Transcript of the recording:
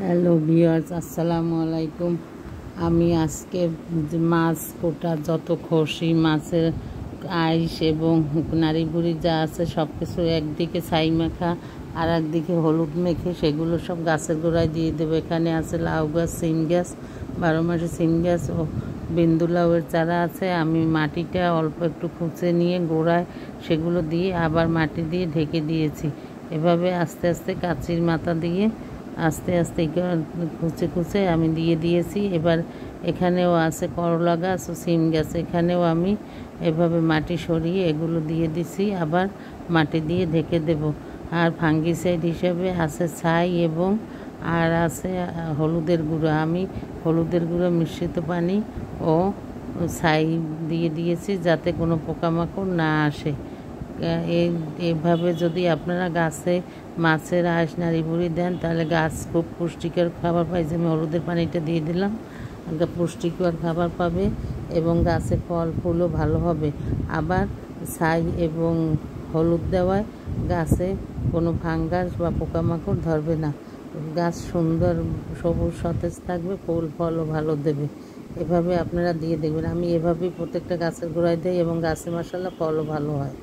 Hello viewers, আসসালামু আলাইকুম। আমি আজকে মাছ কোটা যত খসি মাছের আইস এবং নাড়ি বুড়ি যা আছে সব কিছু একদিকে ছাই মাখা আর একদিকে হলুদ মেখে সেগুলো সব গাছের গোড়ায় দিয়ে দেবো। এখানে আছে লাউ গাছ, সিম গাছ, 12 মাসে সিম গাছ ও বিন্দু লাউয়ের চারা আছে। আমি মাটিটা অল্প একটু খুঁচে নিয়ে গোড়ায় সেগুলো দিয়ে আবার মাটি দিয়ে ঢেকে দিয়েছি। এভাবে আস্তে আস্তে কাঁচির মাথা দিয়ে আস্তে আস্তে খুঁচে খুঁচে আমি দিয়ে দিয়েছি। এবার এখানেও আছে করলা গাছ ও সিম গাছ, এখানেও আমি এভাবে মাটি সরিয়ে এগুলো দিয়ে দিছি, আবার মাটি দিয়ে ঢেকে দেব। আর ফাঙ্গিসাইড হিসেবে আছে ছাই এবং আর আছে হলুদের গুঁড়ো। আমি হলুদের গুঁড়ো মিশ্রিত পানি ও ছাই দিয়ে দিয়েছি যাতে কোনো পোকামাকড় না আসে। এইভাবে যদি আপনারা গাছে মাছের আঁশ নাড়ি বুড়ি দেন তাহলে গাছ খুব পুষ্টিকর খাবার পায়। যে আমি হলুদের পানিটা দিয়ে দিলাম, পুষ্টিকর খাবার পাবে এবং গাছে ফল ফুলও ভালো হবে। আবার ছাই এবং হলুদ দেওয়ায় গাছে কোনো ফাঙ্গাস বা পোকামাকড় ধরবে না, গাছ সুন্দর সবুজ সতেজ থাকবে, ফুল ফলও ভালো দেবে। এভাবে আপনারা দিয়ে দেখবেন। আমি এভাবেই প্রত্যেকটা গাছের গোড়ায় দিই এবং গাছে মাশাআল্লাহ ফলও ভালো হয়।